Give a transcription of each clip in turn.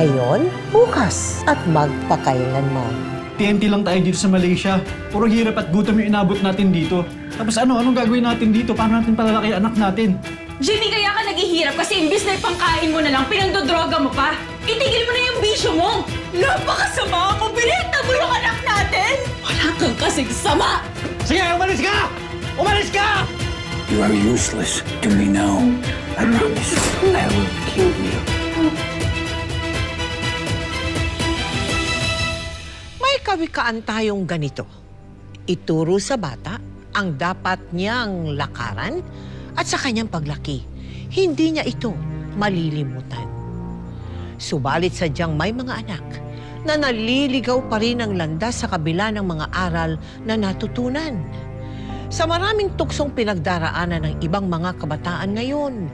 Ngayon, bukas, at magpakailanman. TNT lang tayo dito sa Malaysia. Puro hirap at gutom yung inabot natin dito. Tapos anong gagawin natin dito? Paano natin palalaki ang anak natin? Jimmy, kaya ka naghihirap kasi imbis na ipangkain mo na lang, pinagdodroga mo pa. Itigil mo na yung bisyo mo. Napakasama mo! Binenta mo yung anak natin! Wala kang kasing sama! Sige, umalis ka! Umalis ka! You are useless to me now. I promise I will kill you. May kawikaan tayong ganito. Ituro sa bata ang dapat niyang lakaran at sa kanyang paglaki, hindi niya ito malilimutan. Subalit sadyang may mga anak na naliligaw pa rin ang landas sa kabila ng mga aral na natutunan. Sa maraming tuksong pinagdaraanan ng ibang mga kabataan ngayon,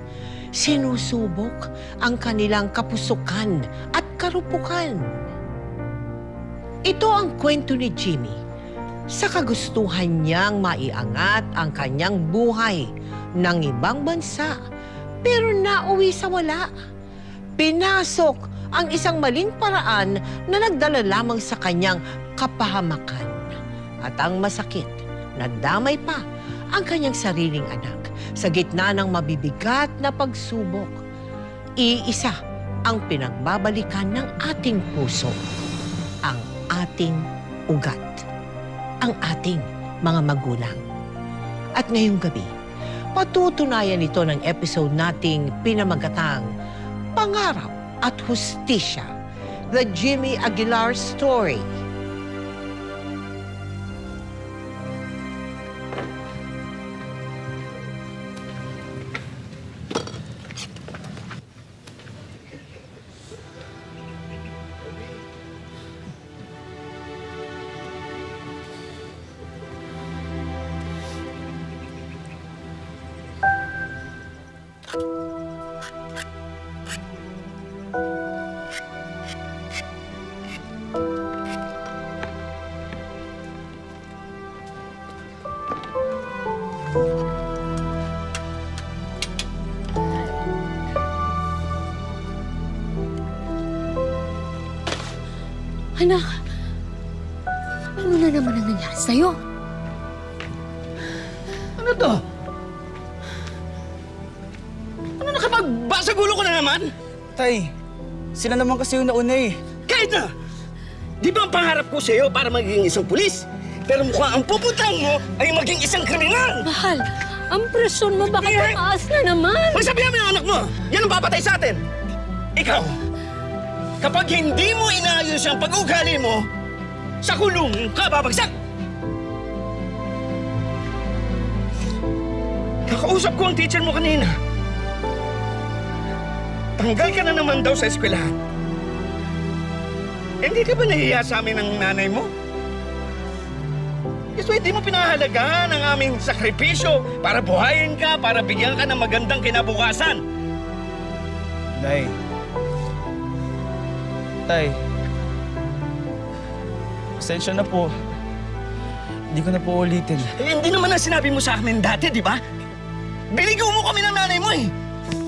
sinusubok ang kanilang kapusukan at karupukan. Ito ang kwento ni Jimmy sa kagustuhan niyang maiangat ang kanyang buhay ng ibang bansa pero nauwi sa wala. Pinasok ang isang maling paraan na nagdala lamang sa kanyang kapahamakan. At ang masakit, nadamay pa ang kanyang sariling anak sa gitna ng mabibigat na pagsubok. Iisa ang pinagbabalikan ng ating puso, ang ating ugat, ang ating mga magulang. At ngayong gabi, patutunayan ito ng episode nating pinamagatang Pangarap at Hustisya, The Jimmy Aguilar Story. Anak, ano na naman ang nangyari sa'yo? Ano to? Ano nakapagbasagulo ko na naman? Tay, sila naman kasi yung nauna eh. Kahit na! Di ba ang pangarap ko sa'yo para maging isang pulis? Pero mukhang ang pupuntang mo ay maging isang kriminal! Mahal, ang presyon mo baka tumaas na naman. Magsabihan mo yung anak mo! Yan ang papatay sa atin! Ikaw, kapag hindi mo inaayos ang pag-ugali mo, sa kulong ka babagsak! Kakausap ko ang teacher mo kanina. Tanggal ka na naman daw sa eskwelahan. Hindi ka ba nahiya sa amin ng nanay mo? Gusto hindi mo pinahalagahan ang aming sakripisyo para buhayin ka, para bigyan ka ng magandang kinabukasan. Tay. Tay. Pasensya na po. Hindi ko na po ulitin. Eh, hindi naman ang sinabi mo sa amin dati, di ba? Binigaw mo kami ng nanay mo eh.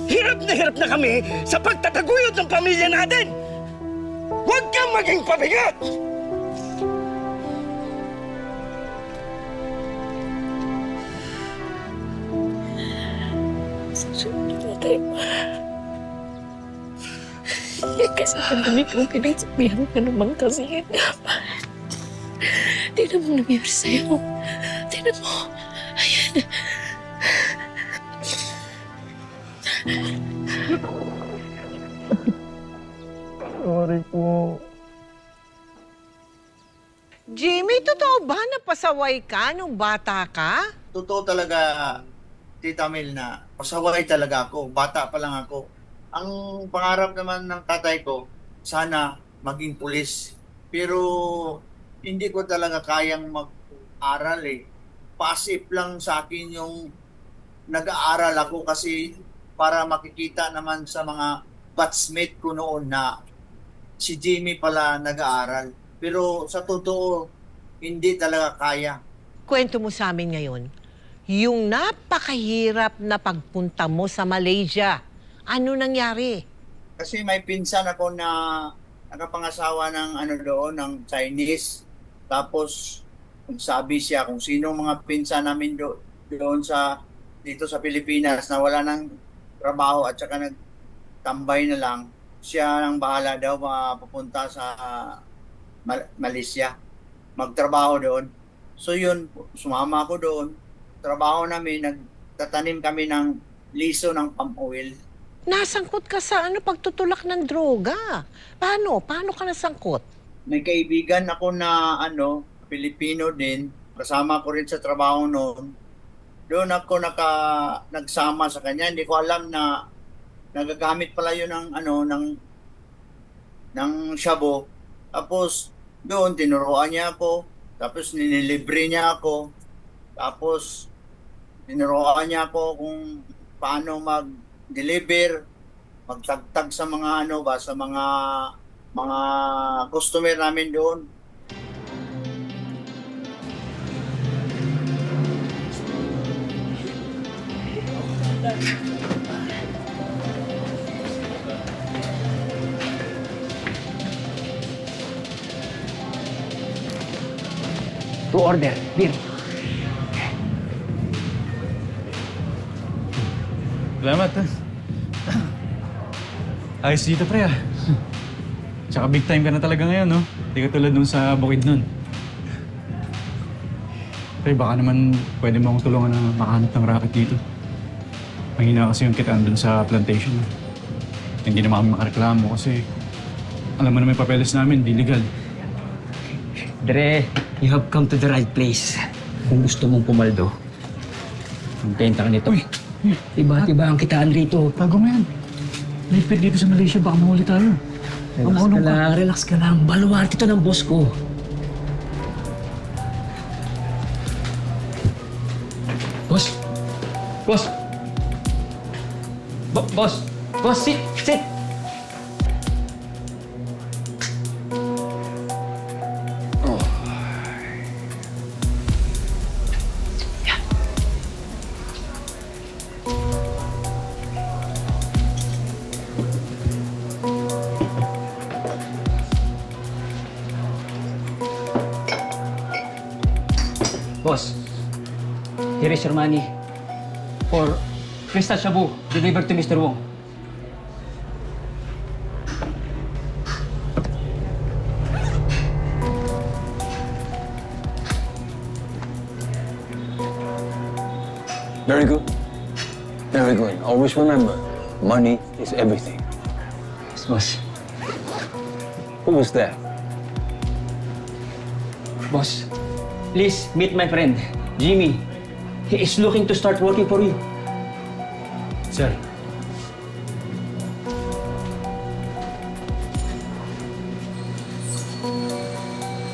Hirap na kami sa pagtataguyod ng pamilya natin. Huwag kang maging pabigat! Kasi ang dami kong pinagsabihan ka naman kasi. Tignan mo nangyari sa'yo. Tignan mo. Ayan. Sorry po. Jimmy, totoo ba na pasaway ka nung bata ka? Totoo talaga, Tita Mel, na pasaway talaga ako. Bata pa lang ako. Ang pangarap naman ng tatay ko, sana maging pulis. Pero hindi ko talaga kayang mag-aral eh. Passive lang sa akin yung nag-aaral ako kasi para makikita naman sa mga batchmate ko noon na si Jimmy pala nag-aaral. Pero sa totoo, hindi talaga kaya. Kwento mo sa amin ngayon, yung napakahirap na pagpunta mo sa Malaysia. Ano nangyari? Kasi may pinsan ako na nakapangasawa ng ano doon, ng Chinese. Tapos sabi siya kung sino mga pinsan namin doon sa dito sa Pilipinas na wala ng trabaho at saka nagtambay na lang, siya ang bahala daw mapupunta sa Malaysia, magtrabaho doon. So yun, sumama ako doon. Trabaho namin, nagtatanim kami ng liso ng palm oil. Nasangkot ka sa pagtutulak ng droga. Paano? Paano ka nasangkot? May kaibigan ako na Pilipino din, kasama ko rin sa trabaho noon. Doon ako nagsama sa kanya. Hindi ko alam na nagagamit pala yun ng shabu. Tapos doon tinuruan niya ako. Tapos ninilibre niya ako. Tapos tinuruan niya ako kung paano mag-deliver, magtagtag sa mga sa mga customer namin doon. To order, beer. Salamat. Ayos dito, pre, ah. Tsaka big time ka na talaga ngayon, no? Hindi ka tulad nung sa bukid nun. Pre, baka naman pwede mo akong tulungan na makahanap ng racket dito. Mahina kasi yung kitaan dun sa plantation. Hindi naman kami makareklamo kasi alam mo naman yung papeles namin, di legal. Dre, you have come to the right place. Kung gusto mong pumaldo, magbenta ka nito. Uy! Tiba-tiba ang kitaan rito. Bago mo yan. Lipid dito sa Malaysia, baka mahuli tayo. Relax ka lang. Baluarte ito ng boss ko. Boss! Boss! Boss! Boss, sit! Sit! Boss, here is your money for Crystal Shabu delivered to Mr. Wong. Very good. Very good. Always remember, money is everything. Yes, boss. Who was that? Boss, please meet my friend, Jimmy. He is looking to start working for you. Sir.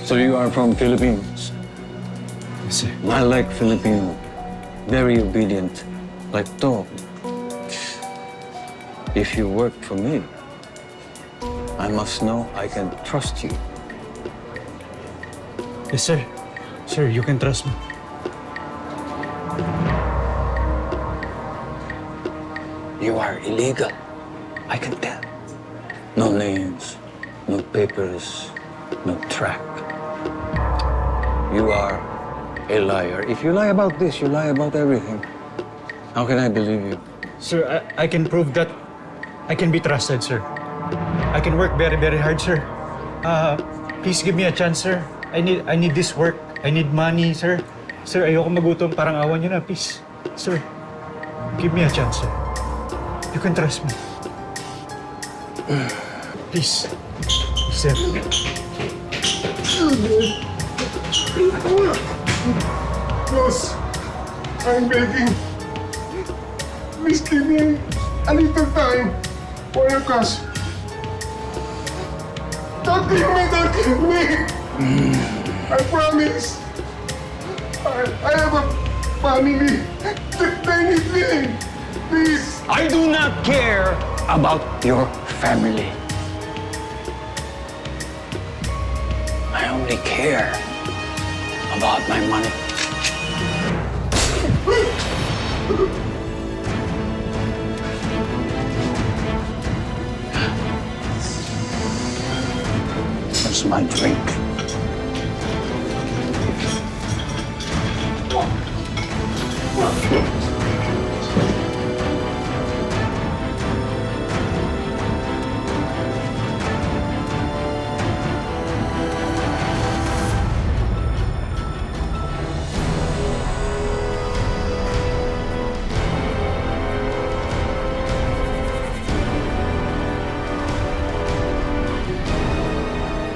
So you are from Philippines? Yes, sir. I like Filipino. Very obedient, like dog. If you work for me, I must know I can trust you. Yes, sir. Sir, you can trust me. You are illegal. I can tell. No names, no papers, no track. You are a liar. If you lie about this, you lie about everything. How can I believe you? Sir, I can prove that I can be trusted, sir. I can work very, very hard, sir. Please give me a chance, sir. I need this work. I need money, sir. Sir, ayoko magutom. Parang awan niyo na, please. Sir, give me a chance, sir. You can trust me. Please. Sir. Boss, I'm begging. Please give me a little time for your cash. Don't kill me, don't kill me. I promise. I have a family. They need me. Please. I do not care about your family. I only care about my money. my drink.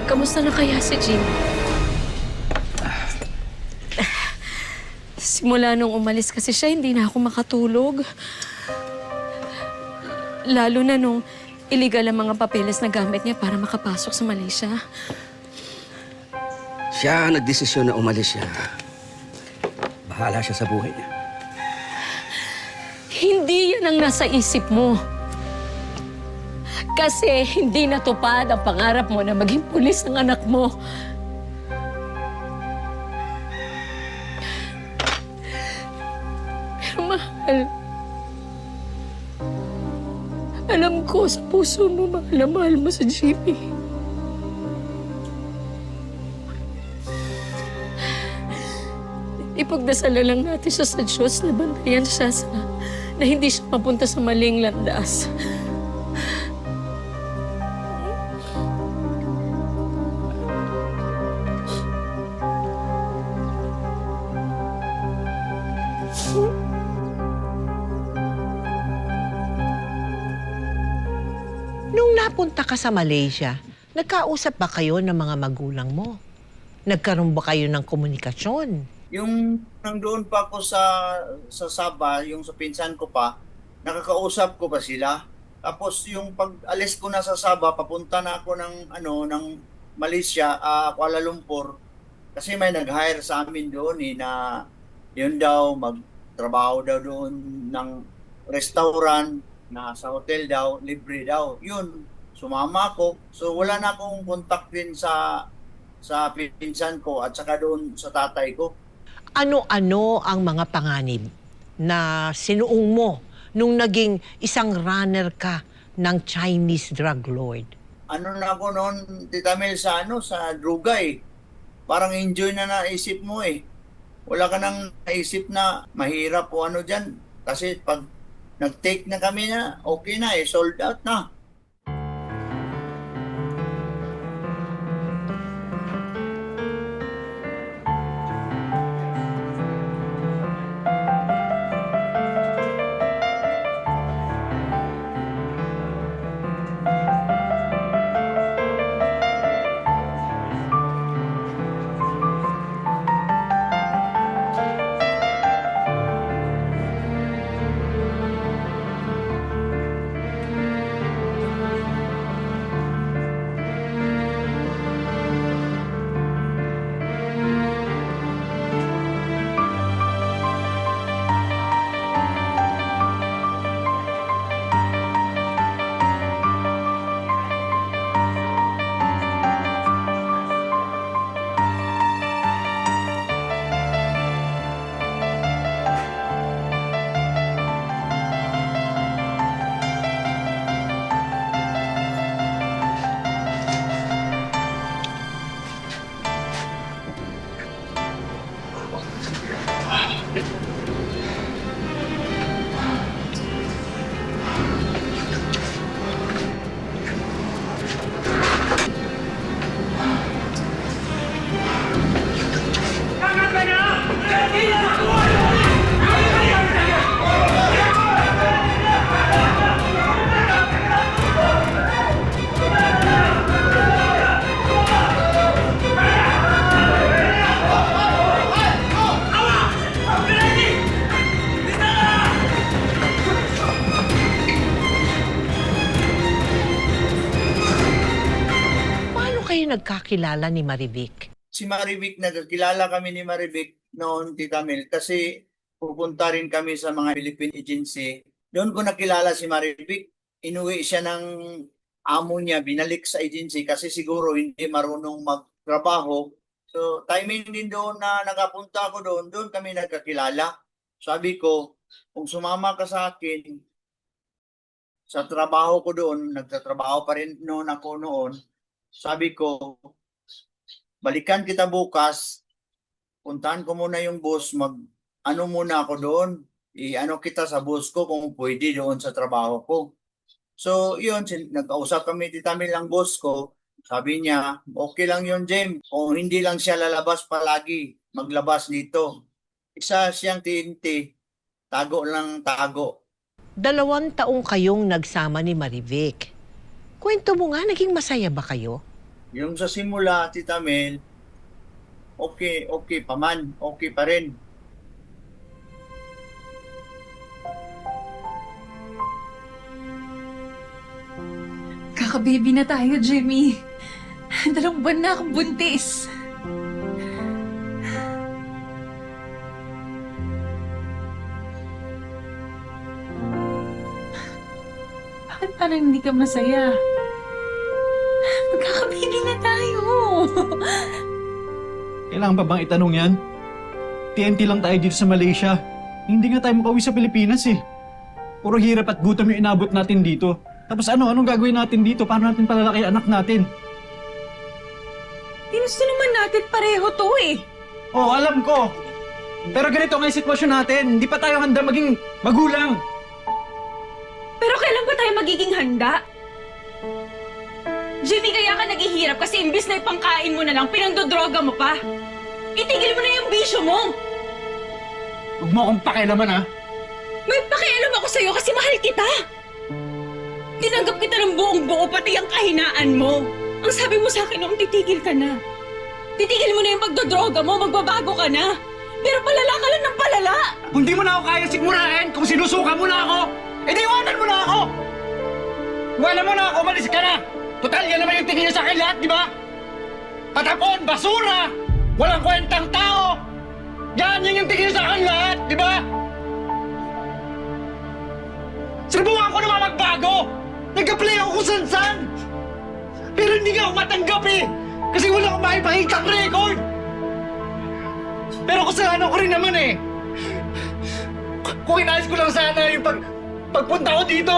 Kamusta na kaya si Jim? Simula nung umalis kasi siya, hindi na ako makatulog. Lalo na nung illegal ang mga papeles na gamit niya para makapasok sa Malaysia. Siya ang nagdesisyon na umalis siya. Bahala siya sa buhay niya. Hindi yan ang nasa isip mo. Kasi hindi natupad ang pangarap mo na maging pulis ng anak mo. Pero mahal, alam ko sa puso mo, mahal na mahal mo sa Jimmy. Ipagdasalan lang natin siya sa Diyos na bantayan siya na hindi siya mapunta sa maling landas. Nung napunta ka sa Malaysia, nagkausap ba kayo ng mga magulang mo? Nagkaroon ba kayo ng komunikasyon? Yung nandoon pa ako sa Sabah, yung sa pinsan ko pa, nakakausap ko pa sila. Tapos yung pag-alis ko na sa Sabah, papunta na ako ng Malaysia, Kuala Lumpur. Kasi may nag-hire sa amin doon na yun daw, magtrabaho daw doon ng restaurant, na sa hotel daw, libre daw. Yun, sumama ako. So wala na akong contact din sa pinsan ko at saka doon sa tatay ko. Ano-ano ang mga panganib na sinuong mo nung naging isang runner ka ng Chinese drug lord? Ano na ako noon, Tita Mel, sa droga eh. Parang enjoy na naisip mo eh. Wala ka nang naisip na mahirap o ano dyan. Kasi pag nag-take na kami na, okay na eh, sold out na. Nagkakilala ni Marivic? Si Marivic, nagkakilala kami ni Marivic noon, Tita Mel, kasi pupunta rin kami sa mga Philippine agency. Doon ko nakilala si Marivic. Inuwi siya ng amo niya, binalik sa agency kasi siguro hindi marunong magtrabaho. So, timing din doon na nakapunta ako doon kami nagkakilala. Sabi ko, kung sumama ka sa akin, sa trabaho ko doon, nagtatrabaho pa rin noon ako noon, sabi ko, balikan kita bukas. Puntahan ko muna yung boss, ano muna ako doon. I-ano kita sa boss ko kung pwede doon sa trabaho ko. So, yun, nagkausap kami, Tita Mel, ang boss ko. Sabi niya, okay lang yun, Jem. Kung hindi lang siya lalabas palagi, maglabas dito. Isa siyang TNT, tago lang tago. 2 taong kayong nagsama ni Marivic. Kwento mo nga, naging masaya ba kayo? Yung sa simula, Tita Mel, okay pa man, okay pa rin. Kaka-baby na tayo, Jimmy. 2 buwan na akong buntis. Bakit parang hindi ka masaya? Magkaka-baby na tayo. Kailangan pa bang itanong yan? TNT lang tayo dito sa Malaysia. Hindi nga tayo makauwi sa Pilipinas eh. Puro hirap at gutom yung inabot natin dito. Tapos anong gagawin natin dito? Paano natin palalaki anak natin? Ginusto naman natin pareho to eh. Oo, alam ko. Pero ganito nga yung sitwasyon natin. Hindi pa tayo handa maging magulang. Pero kailan ba tayo magiging handa? Jimmy, kaya ka naghihirap kasi imbis na ipangkain mo na lang, pinangdodroga mo pa. Itigil mo na yung bisyo mo. Huwag mo akong pakialaman ha. May pakialam ako sa'yo kasi mahal kita. Tinanggap kita ng buong buo pati ang kahinaan mo. Ang sabi mo sa akin noong titigil ka na. Titigil mo na yung pagdodroga mo, magbabago ka na. Pero palala ka lang ng palala. Kung di mo na ako kaya sigmurahin, kung sinusuka mo na ako, edi iwanan mo na ako! Iwanan mo na ako, umalis ka na! Total, yan naman yung tingin niyo sa akin lahat, di ba? Patapon, basura! Walang kwentang tao! Yan yung tingin niyo sa akin lahat, di ba? Sinubukan ko naman magbago! Nag-apply ako kung saan-saan! Pero hindi nga ako matanggap eh! Kasi wala akong maipakitang record! Pero kasalanan ko rin naman eh! Kung inayos ko lang sana yung pagpunta ko dito,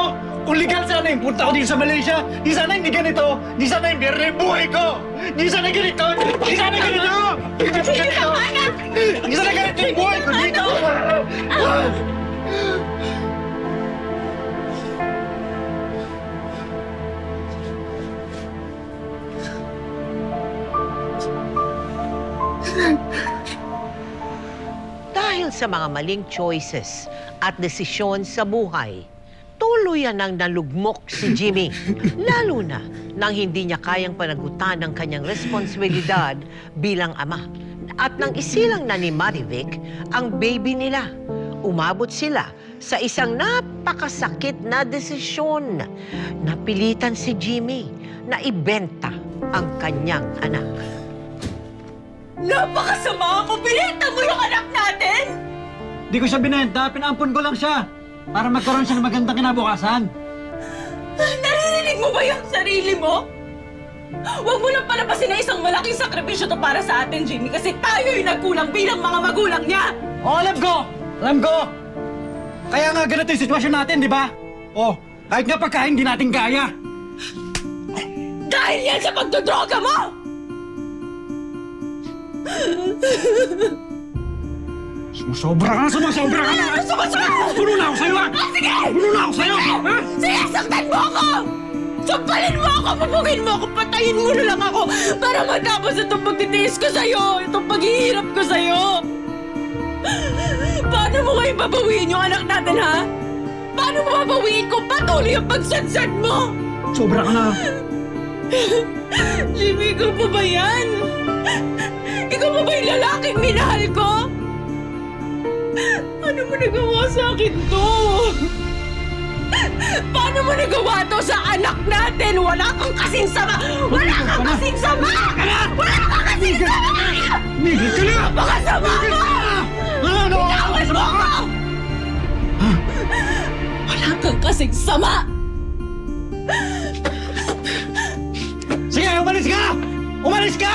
kung legal sana yung punta ko dito sa Malaysia, di sana hindi ganito, di sana yung biyernes yung buhay ko! Di sana ganito! Di sana ganito! Di sana ganito yung buhay ko dito! Dahil sa mga maling choices at desisyon sa buhay, tuluyan nang nalugmok si Jimmy. Lalo na nang hindi niya kayang panagutan ng kanyang responsibilidad bilang ama. At nang isilang na ni Marivic ang baby nila, umabot sila sa isang napakasakit na desisyon. Napilitan si Jimmy na ibenta ang kanyang anak. Napakasama mo! Binenta mo yung anak natin! Di ko siya binenta, pinaampun ko lang siya para magkaroon siya ng magandang kinabukasan. Naririnig mo ba yung sarili mo? Huwag mo nang palabasin na isang malaking sakripisyo to para sa atin, Jimmy, kasi tayo'y nagkulang bilang mga magulang niya! Oh, alam ko! Alam ko! Kaya nga ganito yung sitwasyon natin, di ba? Oh, kahit nga pagkain di natin kaya. Dahil yan sa pagdodroga mo! Sumusobra ka na! Puno na ako sa'yo, ha? Sige! Puno na ako sa'yo! Ha? Sige, saktan mo ako! Sampalin mo ako! Pupugin mo ako! Patayin mo na lang ako! Para matapos itong pagtitiis ko sa'yo! Itong paghihirap ko sa'yo! Paano mo kayo babawiin yung anak natin, ha? Paano mo babawiin kung patuloy ang pagsadsad mo? Sobra ka na! Jimmy, ikaw pa ba yan? Ikaw pa ba yung lalaking minahal ko? Paano mo nagawa sa akin to? Paano mo nagawa to sa anak natin? Wala kang kasing sama! Wala kang kasing sama! Wala kang kasing sama! Migil ka na! Napakasama mo! Bitawan mo ako! Wala kang kasing sama! Sige, umalis ka! Umalis ka!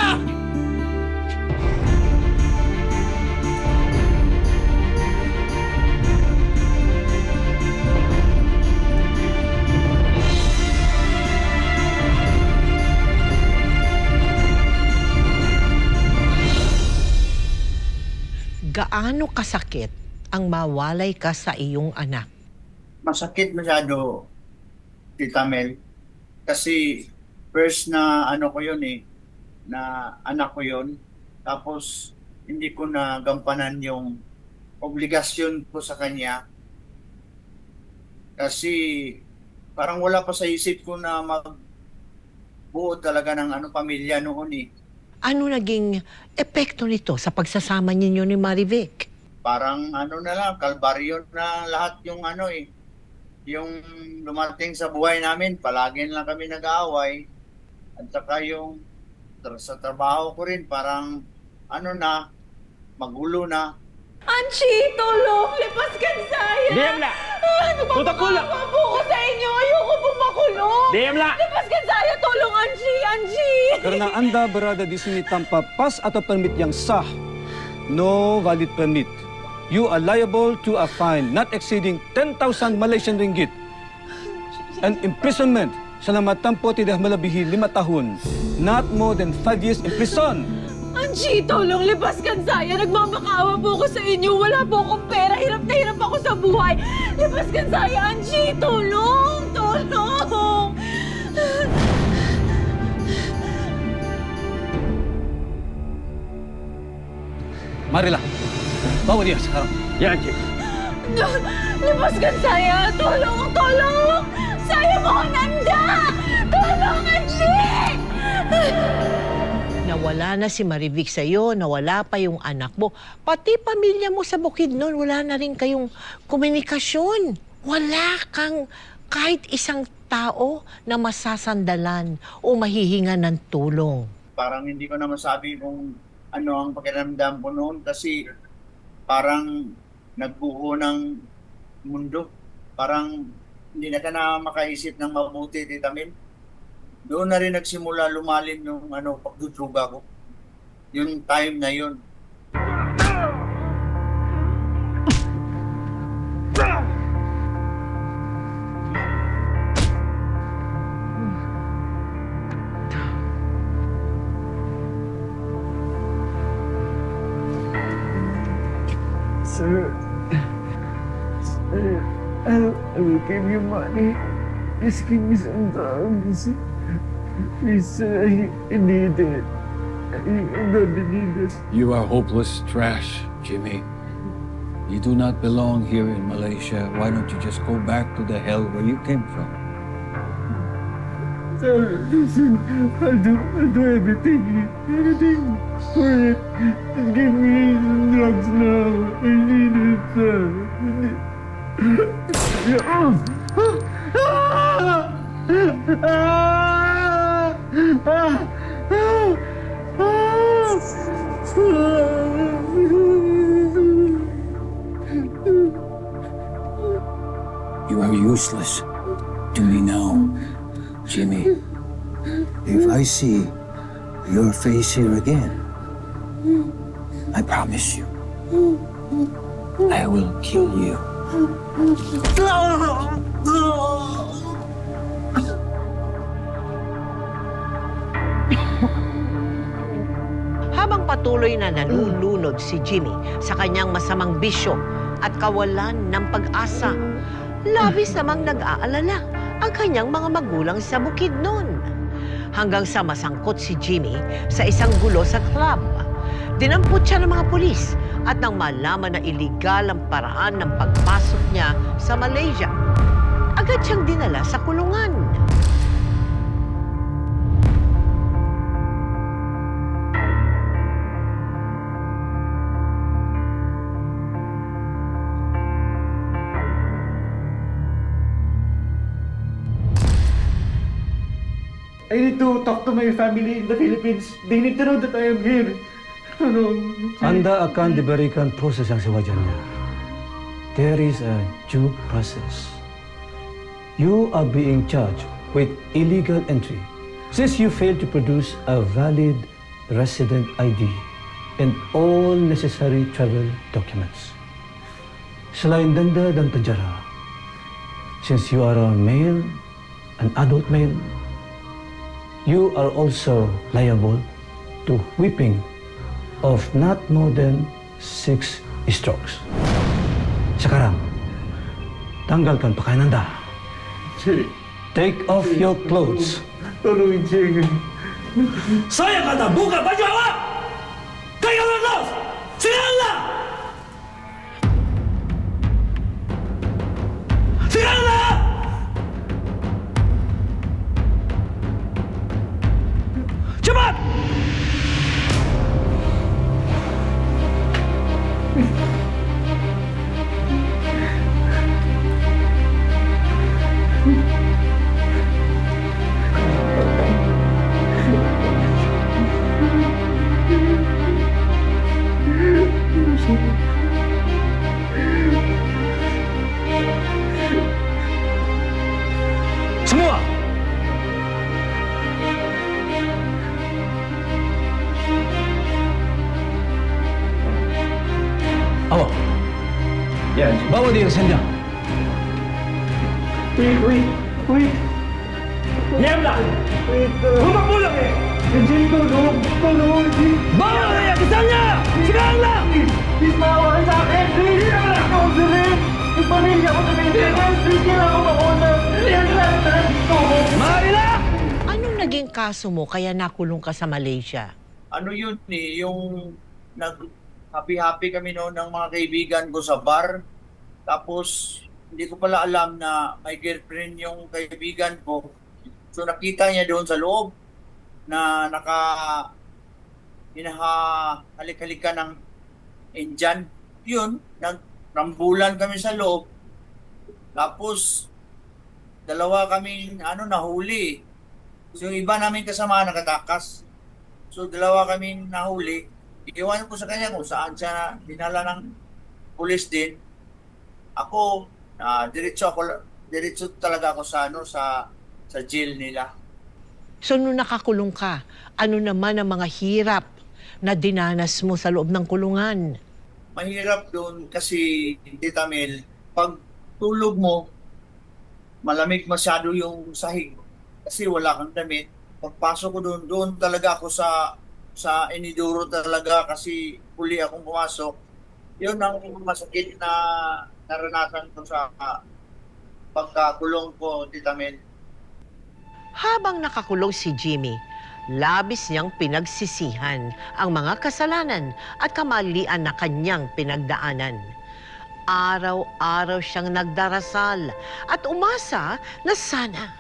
Gaano kasakit ang mawalay ka sa iyong anak? Masakit masyado, Tita Mel. Kasi first na ano ko yun na anak ko yun. Tapos hindi ko na gampanan yung obligasyon ko sa kanya. Kasi parang wala pa sa isip ko na magbuo talaga ng pamilya noon. Ano naging epekto nito sa pagsasama ninyo ni Marivic? Parang na lang, kalbaryo na lahat yung yung dumating sa buhay namin. Palagi na lang kami nag-aaway. At saka yung sa trabaho ko rin, parang magulo na. Angie, tulong! Lipas ka saya! Diamla! Nagpapakawa po ko sa inyo! Ayoko po makulong! Diamla! Lipas ka saya! Tulong, Angie! Angie! Karena Anda berada di sini tanpa pas atau permit yang sah, no valid permit, you are liable to a fine not exceeding 10,000 Malaysian ringgit and imprisonment selama tempoh tidak melebihi 5 tahun, not more than 5 years in prison. Angie, tulong! Lipas ka saya! Nagmamakaawa po ko sa inyo! Wala po akong pera! Hirap na hirap ako sa buhay! Lipas ka saya! Angie, tulong! Tulong! Marilah, bawa dia sekarang. Ya, Chief. Lepaskan saya! Tolong! Tolong! Saya mohon Anda! Tolong, Angie! Nawala na si Marivic sa'yo, nawala pa yung anak mo. Pati pamilya mo sa Bukidnon, wala na rin kayong komunikasyon. Wala kang kahit isang tao na masasandalan o mahihinga ng tulong. Parang hindi ko na masabi kung ano ang pakiramdam ko noon kasi parang nagbuo ng mundo. Parang hindi na ka na makaisip ng mabuti, Tita Mel. Doon na rin nagsimula lumalim yung pagdudruga ko. Yung time na yun. Sir, I will give you money. Just give me some drugs. Please, sir, I need it. I really need it. You are hopeless trash, Jimmy. You do not belong here in Malaysia. Why don't you just go back to the hell where you came from? Sir, listen, I'll do everything for it. Just give me some drugs now. I need it, sir. You are useless to me now, Jimmy. If I see your face here again, I promise you, I will kill you. Habang patuloy na nalulunod si Jimmy sa kanyang masamang bisyo at kawalan ng pag-asa, labis namang nag-aalala ang kanyang mga magulang sa Bukidnon. Hanggang sa masangkot si Jimmy sa isang gulo sa club. Dinampot siya ng mga pulis at nang malaman na iligal ang paraan ng pagpasok niya sa Malaysia, agad siyang dinala sa kulungan. I need to talk to my family in the Philippines. They need to know that I am here. Anda akan diberikan proses yang sewajarnya. There is a due process. You are being charged with illegal entry since you failed to produce a valid resident ID and all necessary travel documents. Selain denda dan penjara, since you are a male, an adult male, you are also liable to whipping of not more than 6 strokes. Sekarang, tanggalkan pakaian Anda. Jay, Take off your clothes. tulungan Jay. Saya kata buka baju awak! Take off your clothes! Sekarang lah! Sekarang lah! Cepat! Semua! Awak, Ya, bawa dia ke sendang. Wait. Diamlah! Wait, Rumah pulang eh! Jay, tulungan, Jay. Bawa dia ke sana! Sekarang lah! Please, maawa sa akin. Please, ako, Jay. Yung pamilya ko sa Pilipinas. Please, kailangan ko makunat. Yan lang, ko. Marilah! Anong naging kaso mo kaya nakulong ka sa Malaysia? Ano yun eh, yung nag-happy-happy kami noon ng mga kaibigan ko sa bar. Tapos, hindi ko pala alam na may girlfriend yung kaibigan ko. So nakita niya doon sa loob na halik-halikan ng Indian. Yun, nagrambulan kami sa loob. Tapos, dalawa kaming nahuli. So yung iba namin kasama nakatakas. So dalawa kaming nahuli. Iiwan ko sa kanya kung saan siya dinala ng pulis din. Ako, diretso talaga ako sa jail nila. So nung nakakulong ka, ano naman ang mga hirap na dinanas mo sa loob ng kulungan? Mahirap doon kasi, Tita Mel, pag tulog mo, malamig masyado yung sahig kasi wala kang damit. Pagpasok ko doon talaga ako sa iniduro talaga kasi huli akong pumasok. Yun ang masakit na naranasan ko sa pagkakulong ko, Tita Mel. Habang nakakulong si Jimmy, labis niyang pinagsisihan ang mga kasalanan at kamalian na kanyang pinagdaanan. Araw-araw siyang nagdarasal at umasa na sana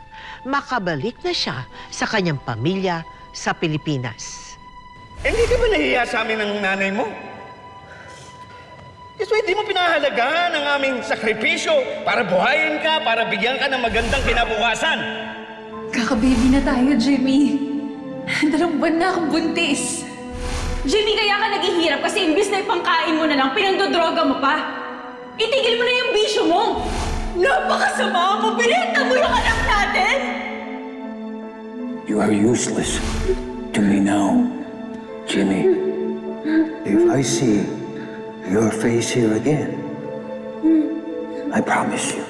makabalik na siya sa kanyang pamilya sa Pilipinas. Hindi ka ba nahiya sa amin ng nanay mo? Kasi hindi mo pinahalagahan ang aming sakripisyo para buhayin ka, para bigyan ka ng magandang kinabukasan. Kaka-baby na tayo, Jimmy. 2 buwan na akong buntis. Jimmy, kaya ka naghihirap kasi imbis na ipangkain mo na lang, pinagdodroga mo pa. Itigil mo na yung bisyo mo. Napakasama mo! Binenta mo yung anak natin! You are useless to me now, Jimmy. If I see your face here again, I promise you,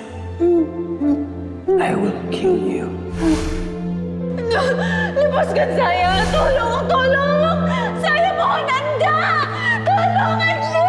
I will kill you. Labas ka, Saya! Tulong! Tulong! Saya mo ko nanda! Tulong, Angie!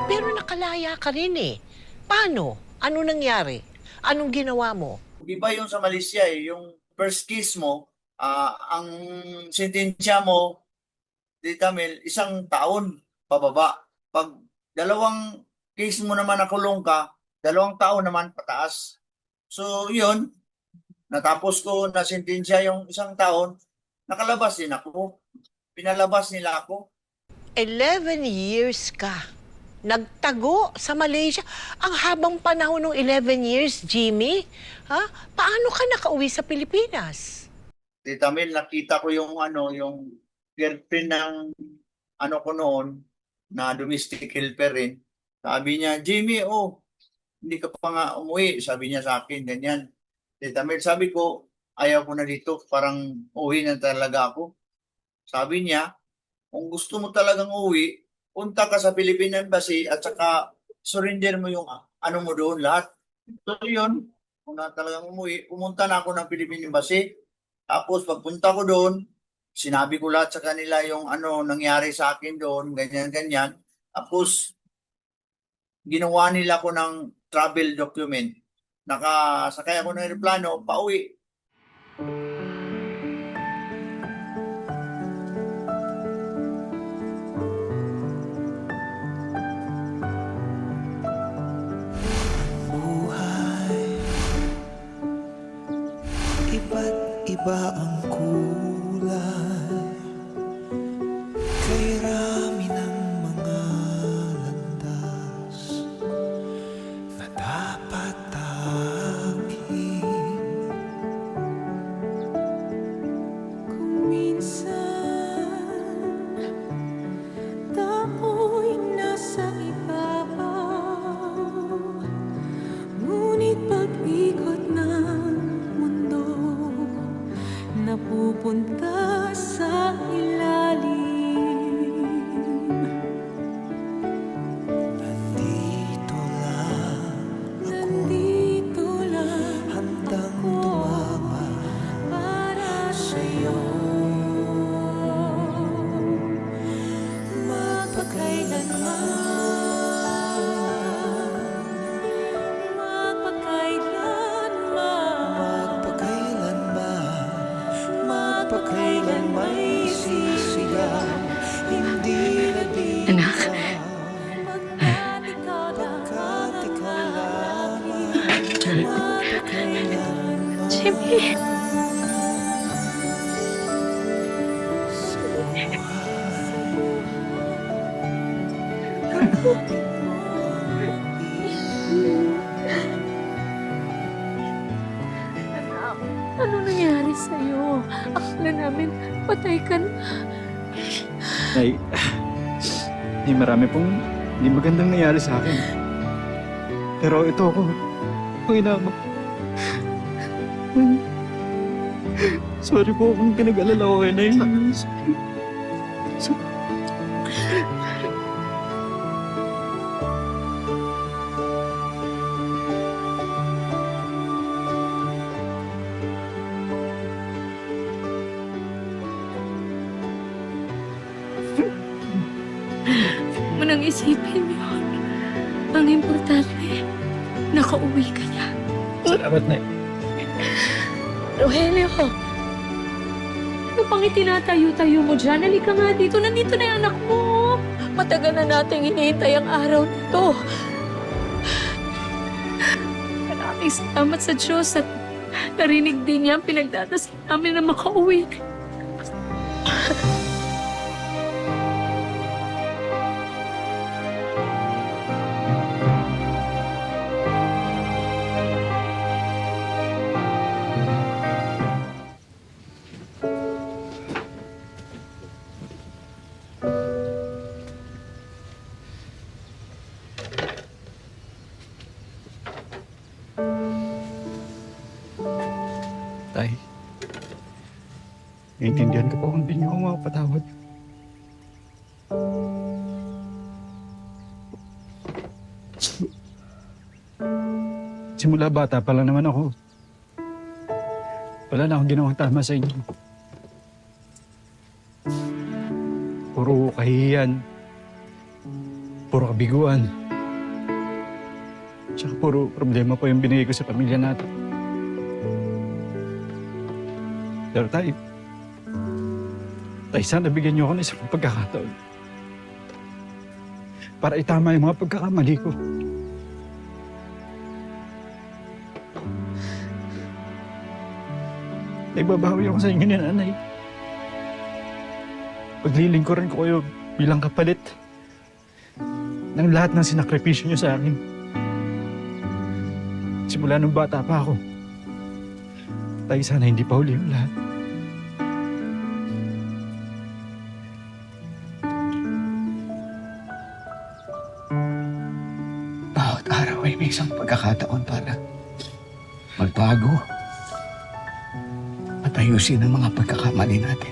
Pero nakalaya ka rin eh. Paano? Ano nangyari? Anong ginawa mo? Iba yung sa Malaysia eh, yung first kiss mo, ang sentensya mo, Tita Mel, 1 taon pababa. Pag 2 case mo naman nakulong ka, 2 taon naman pataas. So yun, natapos ko na sentensya yung 1 taon, nakalabas din ako. Pinalabas nila ako. 11 years ka. Nagtago sa Malaysia. Ang habang panahon ng 11 years, Jimmy. Ha? Paano ka nakauwi sa Pilipinas? Tita Mel, nakita ko yung yung girlfriend ng ko noon na domestic helper rin. Sabi niya, Jimmy, hindi ka pa nga umuwi. Sabi niya sa akin, ganyan. Tita Mel, sabi ko, ayaw ko na dito. Parang uwi na talaga ako. Sabi niya, kung gusto mo talagang uwi, punta ka sa Philippine Embassy at saka surrender mo yung ano mo doon lahat. So yun, kung na talagang umuwi, pumunta na ako ng Philippine Embassy. Tapos pagpunta ko doon, sinabi ko lahat sa kanila yung ano nangyari sa akin doon, ganyan-ganyan. Tapos ginawa nila ko ng travel document. Nakasakay ako ng aeroplano, pauwi. Iba't iba ang kulay, kay rami ng mga landas na dapat takin. Kung minsan tako'y nasa ibabaw, ngunit pag-ikot ng mundo napupunta sa ilalim. Nandito lang handang tumama para sa'yo. Magpakailan may sisigaw, hindi na di Anak. pagkat ikaw lamang. Magpakailan Jimmy. Anak, ano nangyari sa'yo? Akala namin patay ka na. Nay, marami pong hindi magandang nangyari sa akin. Pero ito ako, inamak. Sorry po kung pinag-alala ko kayo, Nay. Huwag mo nang isipin yun. Ang importante, nakauwi ka na. Salamat, Nay. Rogelio, ano pang itinatayo-tayo mo dyan? Halika nga dito. Nandito na yung anak mo. Matagal na nating hinihintay ang araw nito. Maraming salamat sa Diyos at narinig din niya ang pinagdadasal namin na makauwi. Tay, naiintindihan ko po kung hindi niyo ako makapatawad. Simula bata pa lang naman ako. Wala na akong ginawang tama sa inyo. Puro kahihiyan. Puro kabiguan. Tsaka puro problema po yung binigay ko sa pamilya natin. Pero tay, sana bigyan niyo ako ng isang pagkakataon para itama yung mga pagkakamali ko. Nagbabawi ako sa inyo ni Nanay. Paglilingkuran ko kayo bilang kapalit ng lahat ng sinakripisyo niyo sa akin. Simula nung bata pa ako. Tay, sana hindi pa huli yung lahat. Bawat araw ay may isang pagkakataon para magbago At ayusin ang mga pagkakamali natin.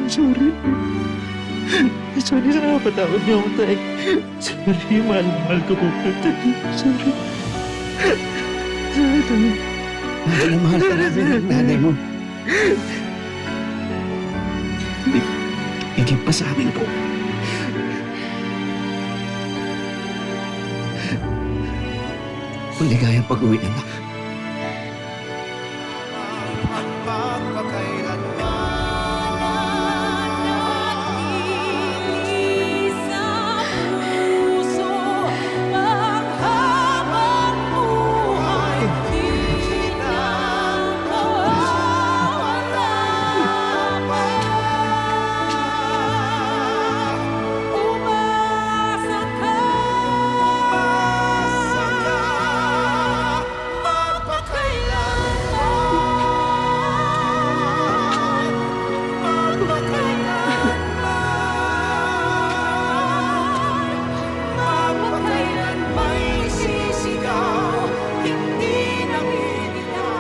Sorry. Sorry sa nakapatawad niyo ako, tay. Sorry, mahal na mahal ko po. Sorry. Sorry, tay. Mahal na mahal ka namin ng nanay mo. Higit pa sa amin po. Maligayang pag-uwi, anak.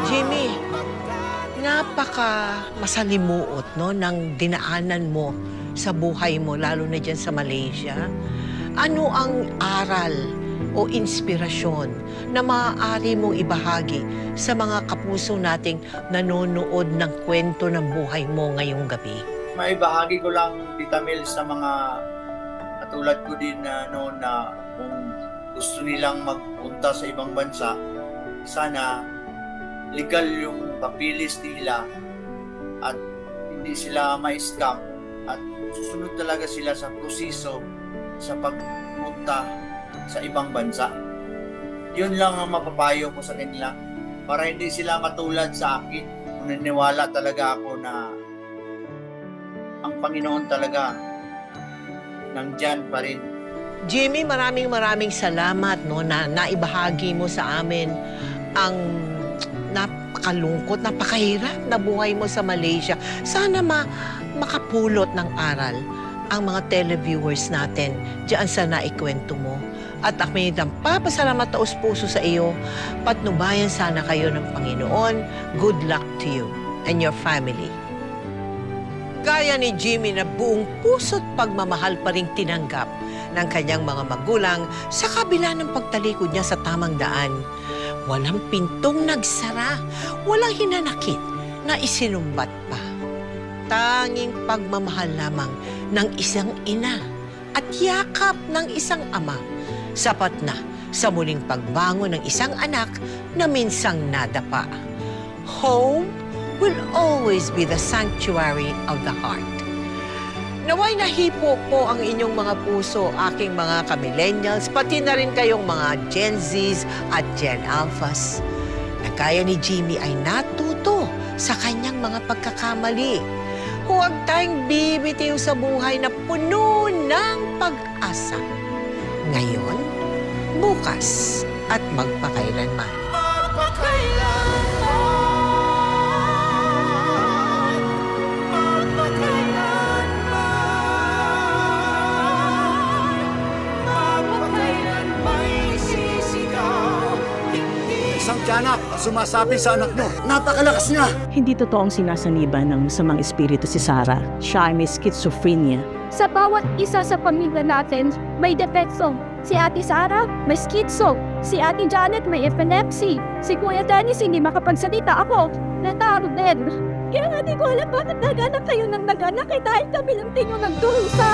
Jimmy, napaka masalimuot no, ng dinaanan mo sa buhay mo, lalo na dyan sa Malaysia. Ano ang aral o inspirasyon na maaari mong ibahagi sa mga kapuso nating nanonood ng kwento ng buhay mo ngayong gabi? Maibahagi ko lang, Tita Mel, sa mga katulad ko din na noon na kung gusto nilang magpunta sa ibang bansa, sana legal yung papilis nila at hindi sila ma-scam at susunod talaga sila sa proseso sa pagpunta sa ibang bansa. Yun lang ang mapapayo ko sa kanila para hindi sila matulad sa akin. Naniniwala talaga ako na ang Panginoon talaga nandyan pa rin. Jimmy, maraming salamat no, na naibahagi mo sa amin ang napakalungkot, napakahirap na buhay mo sa Malaysia. Sana makapulot ng aral ang mga televiewers natin diyan sa naikwento mo. At ako'y nagpapasalamat taos-puso sa iyo. Patnubayan sana kayo ng Panginoon. Good luck to you and your family. Gaya ni Jimmy na buong puso't pagmamahal pa rin tinanggap ng kanyang mga magulang sa kabila ng pagtalikod niya sa tamang daan. Walang pintong nagsara, walang hinanakit na isinumbat pa. Tanging pagmamahal lamang ng isang ina at yakap ng isang ama, sapat na sa muling pagbangon ng isang anak na minsang nadapa. Home will always be the sanctuary of the heart. Naway nahipo po ang inyong mga puso, aking mga ka-millennials, pati na rin kayong mga Gen Zs at Gen Alphas. Na gaya ni Jimmy ay natuto sa kanyang mga pagkakamali. Huwag tayong bibitiw sa buhay na puno ng pag-asa. Ngayon, bukas, at magpakailanman. Isang tiyanak, sumasabi sa anak mo. Napakalakas niya! Hindi totoong sinasaniban ng masamang espiritu si Sarah. Siya ay may schizophrenia. Sa bawat isa sa pamilya natin, may depekto. Si Ate Sarah, may schizo. Si Ate Janet, may epilepsy. Si Kuya Dennis, hindi makapagsalita. Ako, nataro din. Kaya nga di ko alam bakit naganak kayo ng naganak dahil kami lang din yung nagdurusa.